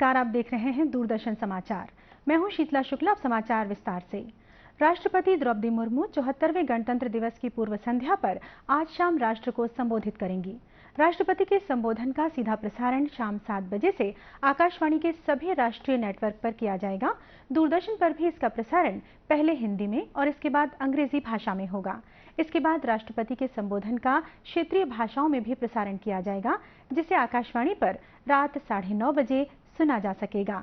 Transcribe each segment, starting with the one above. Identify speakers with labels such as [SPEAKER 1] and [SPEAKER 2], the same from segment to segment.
[SPEAKER 1] नमस्कार, आप देख रहे हैं दूरदर्शन समाचार। मैं हूं शीतला शुक्ला। अब समाचार विस्तार से। राष्ट्रपति द्रौपदी मुर्मू 74वें गणतंत्र दिवस की पूर्व संध्या पर आज शाम राष्ट्र को संबोधित करेंगी। राष्ट्रपति के संबोधन का सीधा प्रसारण शाम 7 बजे से आकाशवाणी के सभी राष्ट्रीय नेटवर्क पर किया जाएगा। दूरदर्शन पर भी इसका प्रसारण पहले हिंदी में और इसके बाद अंग्रेजी भाषा में होगा। इसके बाद राष्ट्रपति के संबोधन का क्षेत्रीय भाषाओं में भी प्रसारण किया जाएगा, जिसे आकाशवाणी पर रात 9:30 बजे सुना जा सकेगा।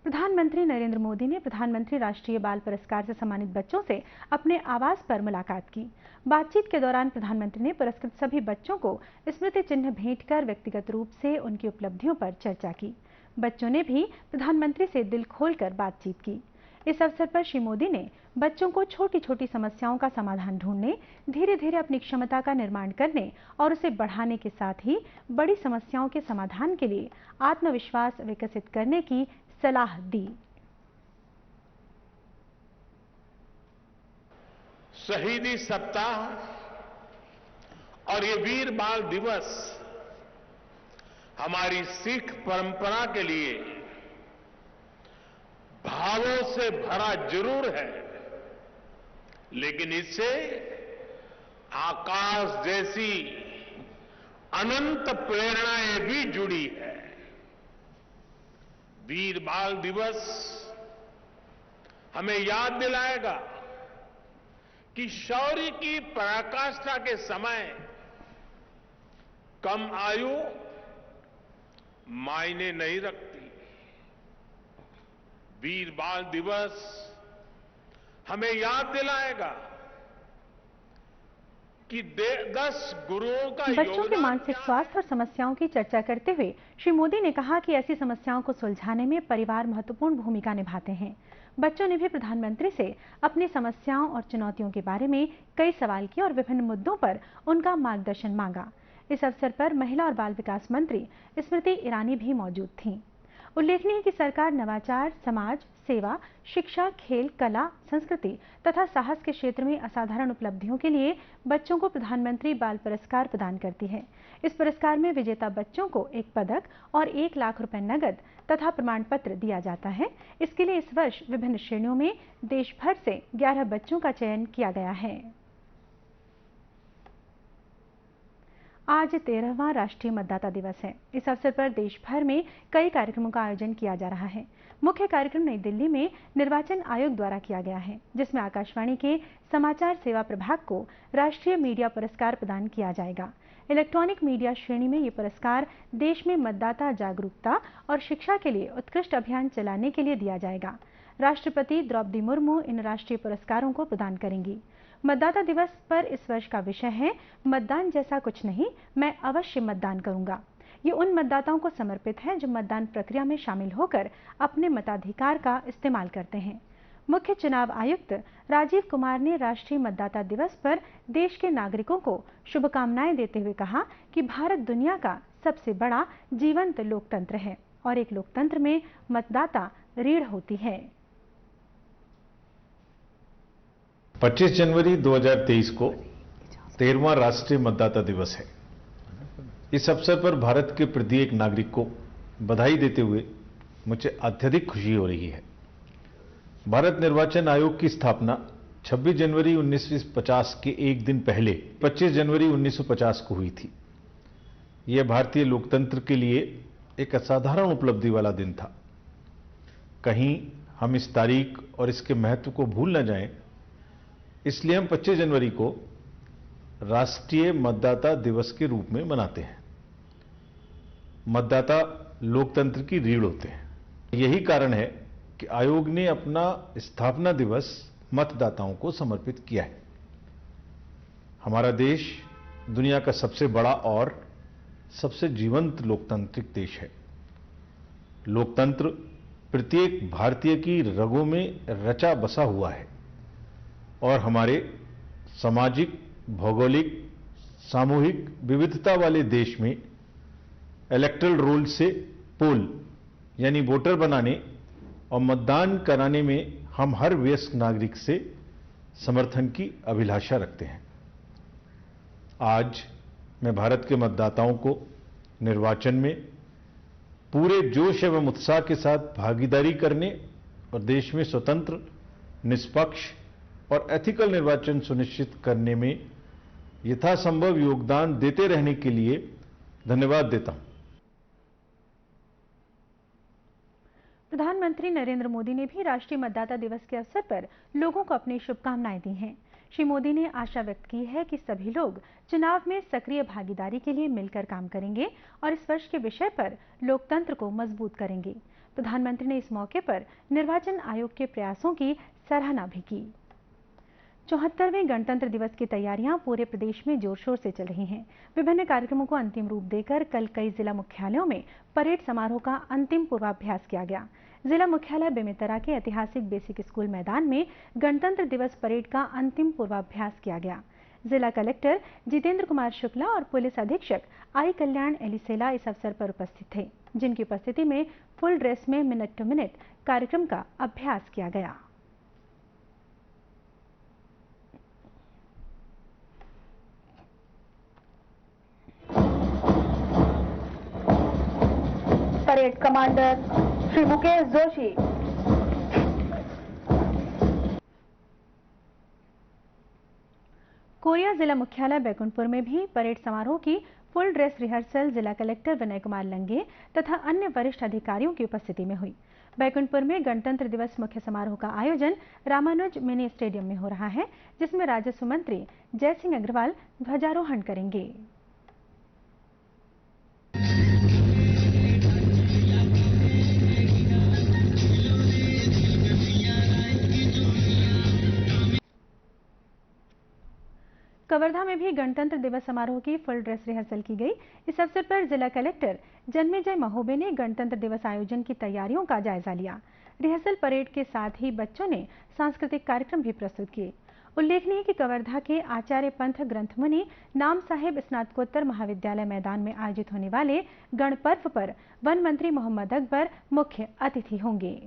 [SPEAKER 1] प्रधानमंत्री नरेंद्र मोदी ने प्रधानमंत्री राष्ट्रीय बाल पुरस्कार से सम्मानित बच्चों से अपने आवास पर मुलाकात की। बातचीत के दौरान प्रधानमंत्री ने पुरस्कृत सभी बच्चों को स्मृति चिन्ह भेंट कर व्यक्तिगत रूप से उनकी उपलब्धियों पर चर्चा की। बच्चों ने भी प्रधानमंत्री से दिल खोलकर बातचीत की। इस अवसर पर श्री मोदी ने बच्चों को छोटी छोटी समस्याओं का समाधान ढूंढने, धीरे धीरे अपनी क्षमता का निर्माण करने और उसे बढ़ाने के साथ ही बड़ी समस्याओं के समाधान के लिए आत्मविश्वास विकसित करने की सलाह दी।
[SPEAKER 2] शहीदी सप्ताह और ये वीर बाल दिवस हमारी सिख परंपरा के लिए भावों से भरा जरूर है, लेकिन इससे आकाश जैसी अनंत प्रेरणाएं भी जुड़ी है। वीर बाल दिवस हमें याद दिलाएगा कि शौर्य की पराकाष्ठा के समय कम आयु मायने नहीं रखती। वीर बाल दिवस हमें याद दिलाएगा कि 10 गुरुओं का
[SPEAKER 1] बच्चों के मानसिक स्वास्थ्य और समस्याओं की चर्चा करते हुए श्री मोदी ने कहा कि ऐसी समस्याओं को सुलझाने में परिवार महत्वपूर्ण भूमिका निभाते हैं। बच्चों ने भी प्रधानमंत्री से अपनी समस्याओं और चुनौतियों के बारे में कई सवाल किए और विभिन्न मुद्दों पर उनका मार्गदर्शन मांगा। इस अवसर पर महिला और बाल विकास मंत्री स्मृति ईरानी भी मौजूद थीं। उल्लेखनीय है कि सरकार नवाचार, समाज सेवा, शिक्षा, खेल, कला, संस्कृति तथा साहस के क्षेत्र में असाधारण उपलब्धियों के लिए बच्चों को प्रधानमंत्री बाल पुरस्कार प्रदान करती है। इस पुरस्कार में विजेता बच्चों को एक पदक और 1 लाख रुपए नगद तथा प्रमाण पत्र दिया जाता है। इसके लिए इस वर्ष विभिन्न श्रेणियों में देश भर से 11 बच्चों का चयन किया गया है। आज 13वां राष्ट्रीय मतदाता दिवस है। इस अवसर पर देश भर में कई कार्यक्रमों का आयोजन किया जा रहा है। मुख्य कार्यक्रम नई दिल्ली में निर्वाचन आयोग द्वारा किया गया है, जिसमें आकाशवाणी के समाचार सेवा प्रभाग को राष्ट्रीय मीडिया पुरस्कार प्रदान किया जाएगा। इलेक्ट्रॉनिक मीडिया श्रेणी में ये पुरस्कार देश में मतदाता जागरूकता और शिक्षा के लिए उत्कृष्ट अभियान चलाने के लिए दिया जाएगा। राष्ट्रपति द्रौपदी मुर्मू इन राष्ट्रीय पुरस्कारों को प्रदान करेंगी। मतदाता दिवस पर इस वर्ष का विषय है मतदान जैसा कुछ नहीं, मैं अवश्य मतदान करूंगा। ये उन मतदाताओं को समर्पित है जो मतदान प्रक्रिया में शामिल होकर अपने मताधिकार का इस्तेमाल करते हैं। मुख्य चुनाव आयुक्त राजीव कुमार ने राष्ट्रीय मतदाता दिवस पर देश के नागरिकों को शुभकामनाएं देते हुए कहा कि भारत दुनिया का सबसे बड़ा जीवंत लोकतंत्र है और एक लोकतंत्र में मतदाता रीढ़ होती है।
[SPEAKER 3] 25 जनवरी 2023 को 13वां राष्ट्रीय मतदाता दिवस है। इस अवसर पर भारत के प्रत्येक नागरिक को बधाई देते हुए मुझे अत्यधिक खुशी हो रही है। भारत निर्वाचन आयोग की स्थापना 26 जनवरी 1950 के एक दिन पहले 25 जनवरी 1950 को हुई थी। यह भारतीय लोकतंत्र के लिए एक असाधारण उपलब्धि वाला दिन था। कहीं हम इस तारीख और इसके महत्व को भूल न जाएं, इसलिए हम 25 जनवरी को राष्ट्रीय मतदाता दिवस के रूप में मनाते हैं। मतदाता लोकतंत्र की रीढ़ होते हैं। यही कारण है कि आयोग ने अपना स्थापना दिवस मतदाताओं को समर्पित किया है। हमारा देश दुनिया का सबसे बड़ा और सबसे जीवंत लोकतांत्रिक देश है। लोकतंत्र प्रत्येक भारतीय की रगों में रचा बसा हुआ है और हमारे सामाजिक, भौगोलिक, सामूहिक विविधता वाले देश में इलेक्टरल रोल से पोल यानी वोटर बनाने और मतदान कराने में हम हर वयस्क नागरिक से समर्थन की अभिलाषा रखते हैं। आज मैं भारत के मतदाताओं को निर्वाचन में पूरे जोश एवं उत्साह के साथ भागीदारी करने और देश में स्वतंत्र, निष्पक्ष और एथिकल निर्वाचन सुनिश्चित करने में यथासंभव योगदान देते रहने के लिए धन्यवाद देता हूं।
[SPEAKER 1] प्रधानमंत्री नरेंद्र मोदी ने भी राष्ट्रीय मतदाता दिवस के अवसर पर लोगों को अपनी शुभकामनाएं दी हैं। श्री मोदी ने आशा व्यक्त की है कि सभी लोग चुनाव में सक्रिय भागीदारी के लिए मिलकर काम करेंगे और इस वर्ष के विषय पर लोकतंत्र को मजबूत करेंगे। प्रधानमंत्री ने इस मौके पर निर्वाचन आयोग के प्रयासों की सराहना भी की। 74वें गणतंत्र दिवस की तैयारियां पूरे प्रदेश में जोर शोर से चल रही हैं। विभिन्न कार्यक्रमों को अंतिम रूप देकर कल कई जिला मुख्यालयों में परेड समारोह का अंतिम पूर्वाभ्यास किया गया। जिला मुख्यालय बेमेतरा के ऐतिहासिक बेसिक स्कूल मैदान में गणतंत्र दिवस परेड का अंतिम पूर्वाभ्यास किया गया। जिला कलेक्टर जितेंद्र कुमार शुक्ला और पुलिस अधीक्षक आई कल्याण एलिसेला इस अवसर पर उपस्थित थे, जिनकी उपस्थिति में फुल ड्रेस में मिनट टू मिनट कार्यक्रम का अभ्यास किया गया।
[SPEAKER 4] Parade commander Shri Mukesh Joshi.
[SPEAKER 1] Korea जिला मुख्यालय बैकुंठपुर में भी परेड समारोह की फुल ड्रेस रिहर्सल जिला कलेक्टर विनय कुमार लंगे तथा अन्य वरिष्ठ अधिकारियों की उपस्थिति में हुई। बैकुंठपुर में गणतंत्र दिवस मुख्य समारोह का आयोजन रामानुज मिनी स्टेडियम में हो रहा है, जिसमें राजस्व मंत्री जय सिंह अग्रवाल ध्वजारोहण करेंगे। कवर्धा में भी गणतंत्र दिवस समारोह की फुल ड्रेस रिहर्सल की गई। इस अवसर पर जिला कलेक्टर जन्मेजय महोबे ने गणतंत्र दिवस आयोजन की तैयारियों का जायजा लिया। रिहर्सल परेड के साथ ही बच्चों ने सांस्कृतिक कार्यक्रम भी प्रस्तुत किए। उल्लेखनीय है कि कवर्धा के आचार्य पंथ ग्रंथमुनि नाम साहेब स्नातकोत्तर महाविद्यालय मैदान में आयोजित होने वाले गण पर्व पर वन मंत्री मोहम्मद अकबर मुख्य अतिथि होंगे।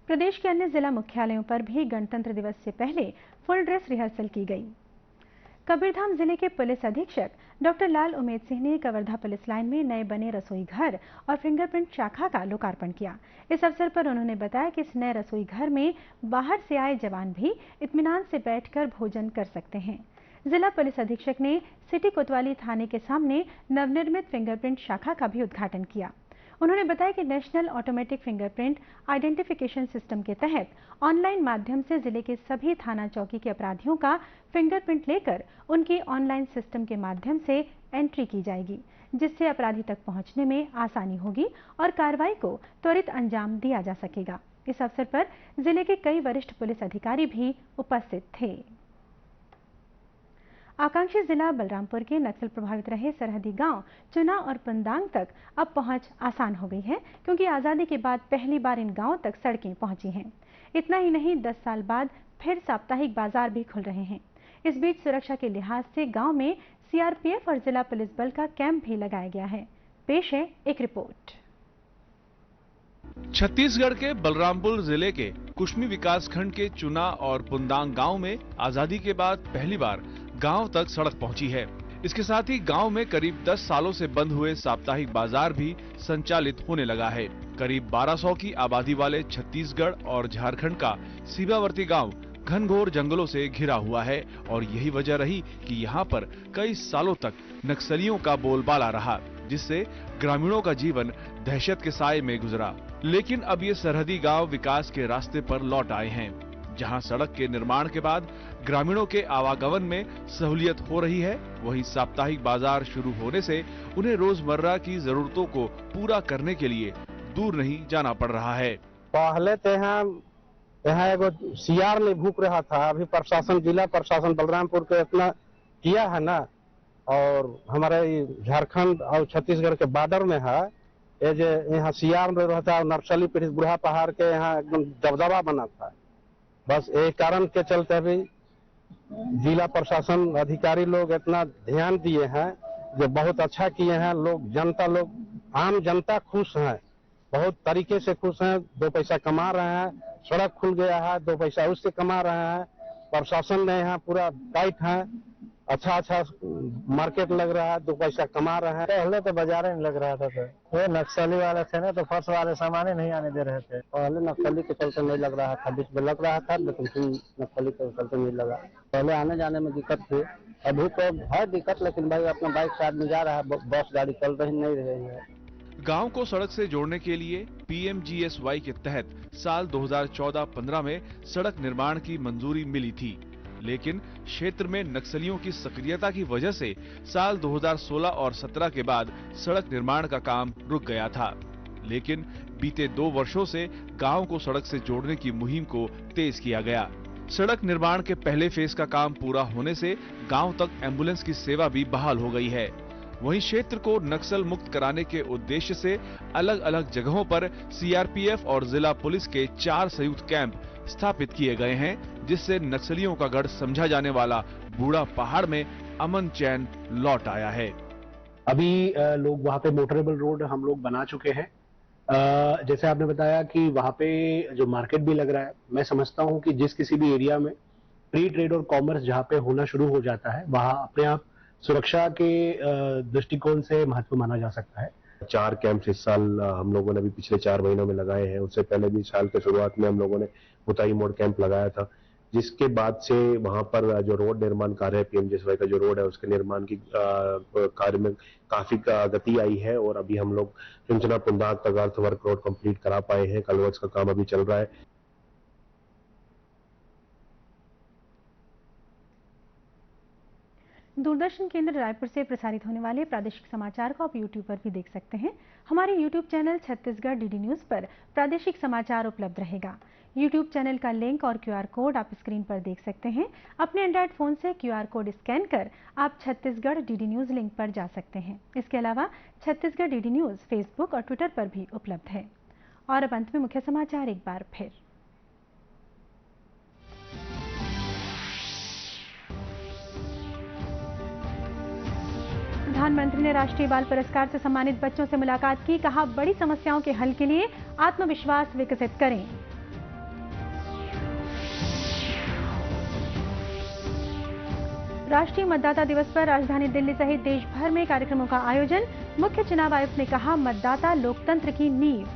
[SPEAKER 1] प्रदेश के अन्य जिला मुख्यालयों पर भी गणतंत्र दिवस से पहले फुल ड्रेस रिहर्सल की गई। कबीरधाम जिले के पुलिस अधीक्षक डॉक्टर लाल उमेद सिंह ने कवर्धा पुलिस लाइन में नए बने रसोई घर और फिंगरप्रिंट शाखा का लोकार्पण किया। इस अवसर पर उन्होंने बताया कि इस नए रसोई घर में बाहर से आए जवान भी इत्मीनान से बैठकर भोजन कर सकते हैं। जिला पुलिस अधीक्षक ने सिटी कोतवाली थाने के सामने नवनिर्मित फिंगरप्रिंट शाखा का भी उद्घाटन किया। उन्होंने बताया कि national automatic fingerprint identification system के तहत ऑनलाइन माध्यम से जिले के सभी थाना चौकी के अपराधियों का फिंगरप्रिंट लेकर उनकी ऑनलाइन सिस्टम के माध्यम से एंट्री की जाएगी, जिससे अपराधी तक पहुंचने में आसानी होगी और कार्रवाई को त्वरित अंजाम दिया जा सकेगा। इस अवसर पर जिले के कई वरिष्ठ पुलिस अधिकारी भी उपस्थित थे। आकांक्षी जिला बलरामपुर के नक्सल प्रभावित रहे सरहदी गांव चुना और पुंदांग तक अब पहुंच आसान हो गई है, क्योंकि आज़ादी के बाद पहली बार इन गांवों तक सड़कें पहुंची हैं। इतना ही नहीं, 10 साल बाद फिर साप्ताहिक बाजार भी खुल रहे हैं। इस बीच सुरक्षा के लिहाज से गांव में सीआरपीएफ और जिला पुलिस बल का कैंप भी लगाया गया है। पेश है एक रिपोर्ट।
[SPEAKER 5] छत्तीसगढ़ के बलरामपुर जिले के कुश्मी विकासखंड के चुना और पुंदांग गांव में आजादी के बाद पहली बार गांव तक सड़क पहुंची है। इसके साथ ही गांव में करीब 10 सालों से बंद हुए साप्ताहिक बाजार भी संचालित होने लगा है। करीब 1200 की आबादी वाले छत्तीसगढ़ और झारखंड का सीमावर्ती गांव घनघोर जंगलों से घिरा हुआ है और यही वजह रही कि यहां पर कई सालों तक नक्सलियों का बोलबाला रहा, जिससे ग्रामीणों का जीवन दहशत के साए में गुजरा। लेकिन अब ये सरहदी गांव विकास के रास्ते पर लौट आए हैं, जहां सड़क के निर्माण के बाद ग्रामीणों के आवागमन में सहूलियत हो रही है। वहीं साप्ताहिक बाजार शुरू होने से उन्हें रोजमर्रा की जरूरतों को पूरा करने के लिए दूर नहीं जाना पड़ रहा है।
[SPEAKER 6] पहले तो यहाँ एगो सियार नहीं भूख रहा था। अभी प्रशासन, जिला प्रशासन बलरामपुर के इतना किया है ना, और हमारे झारखंड और छत्तीसगढ़ के बॉर्डर में है, ये जो यहाँ सीआर में रहता है नक्सली पीड़ित बुढ़ा पहाड़ के यहाँ एकदम दबदबा बना था। बस एक कारण के चलते भी जिला प्रशासन अधिकारी लोग इतना ध्यान दिए हैं जो बहुत अच्छा किए हैं। लोग जनता लोग आम जनता खुश हैं, बहुत तरीके से खुश हैं। 2 पैसा कमा रहे हैं, सड़क खुल गया है, 2 पैसा उससे कमा रहे हैं। प्रशासन ने यहाँ पूरा टाइट है, अच्छा मार्केट लग रहा है, 2 पैसा कमा रहे हैं। पहले तो बाजार नहीं लग रहा था सर। ये नक्सली वाले थे ना, तो फर्श वाले सामान ही नहीं आने दे रहे थे। पहले नक्सली के चलते नहीं लग रहा था, बीच में लग रहा था, लेकिन फिर नक्सली के चलते नहीं लगा। पहले आने जाने में दिक्कत थी, अभी तो है दिक्कत, लेकिन भाई अपना बाइक से आदमी जा रहा है, बस गाड़ी चल रही नहीं रही है।
[SPEAKER 5] गांव को सड़क से जोड़ने के लिए PMGSY के तहत साल 2014-15 में सड़क निर्माण की मंजूरी मिली थी, लेकिन क्षेत्र में नक्सलियों की सक्रियता की वजह से साल 2016 और 17 के बाद सड़क निर्माण का काम रुक गया था। लेकिन बीते 2 वर्षों से गांव को सड़क से जोड़ने की मुहिम को तेज किया गया। सड़क निर्माण के पहले फेज का काम पूरा होने से गांव तक एम्बुलेंस की सेवा भी बहाल हो गई है। वहीं क्षेत्र को नक्सल मुक्त कराने के उद्देश्य से अलग अलग जगहों पर CRPF और जिला पुलिस के 4 संयुक्त कैंप स्थापित किए गए हैं, जिससे नक्सलियों का गढ़ समझा जाने वाला बूढ़ा पहाड़ में अमन चैन लौट आया है।
[SPEAKER 7] अभी लोग वहाँ पे मोटरेबल रोड हम लोग बना चुके हैं। जैसे आपने बताया कि वहाँ पे जो मार्केट भी लग रहा है, मैं समझता हूँ कि जिस किसी भी एरिया में फ्री ट्रेड और कॉमर्स जहाँ पे होना शुरू हो जाता है, वहाँ अपने आप सुरक्षा के दृष्टिकोण से महत्व माना जा सकता है।
[SPEAKER 8] 4 कैंप इस साल हम लोगों ने भी पिछले 4 महीनों में लगाए हैं। उससे पहले भी साल के शुरुआत में हम लोगों ने मुताई मोड़ कैंप लगाया था, जिसके बाद से वहां पर जो रोड निर्माण कार्य है, PMGSY का जो रोड है उसके निर्माण की कार्य में काफी गति आई है। और अभी हम लोग चुनचुना पुंदाग तक अर्थ वर्क रोड कंप्लीट करा पाए हैं। कलवर्स का काम अभी चल रहा है।
[SPEAKER 1] दूरदर्शन केंद्र रायपुर से प्रसारित होने वाले प्रादेशिक समाचार को आप YouTube पर भी देख सकते हैं। हमारे YouTube channel Chhattisgarh DD news पर प्रादेशिक समाचार उपलब्ध रहेगा। YouTube चैनल का लिंक और QR कोड आप स्क्रीन पर देख सकते हैं। अपने एंड्रॉयड फोन से QR कोड स्कैन कर आप छत्तीसगढ़ DD न्यूज़ लिंक पर जा सकते हैं। इसके अलावा छत्तीसगढ़ DD न्यूज़ फेसबुक और ट्विटर पर भी उपलब्ध है। और अब अंत में मुख्य समाचार एक बार फिर। प्रधानमंत्री ने राष्ट्रीय बाल पुरस्कार से सम्मानित बच्चों से मुलाकात की, कहा बड़ी समस्याओं के हल के लिए आत्मविश्वास विकसित करें। राष्ट्रीय मतदाता दिवस पर राजधानी दिल्ली सहित देश भर में कार्यक्रमों का आयोजन, मुख्य चुनाव आयुक्त ने कहा मतदाता लोकतंत्र की नींव।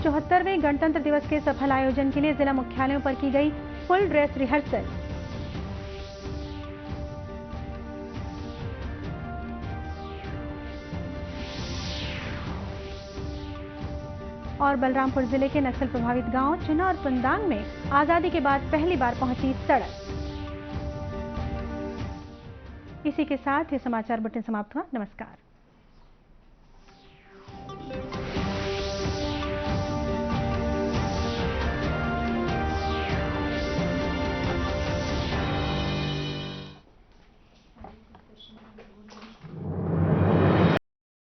[SPEAKER 1] चौहत्तरवें गणतंत्र दिवस के सफल आयोजन के लिए जिला मुख्यालयों पर की गई फुल ड्रेस रिहर्सल। और बलरामपुर जिले के नक्सल प्रभावित गांव चुना और पुंदांग में आजादी के बाद पहली बार पहुंची सड़क। इसी के साथ ये समाचार बुलेटिन समाप्त हुआ। नमस्कार।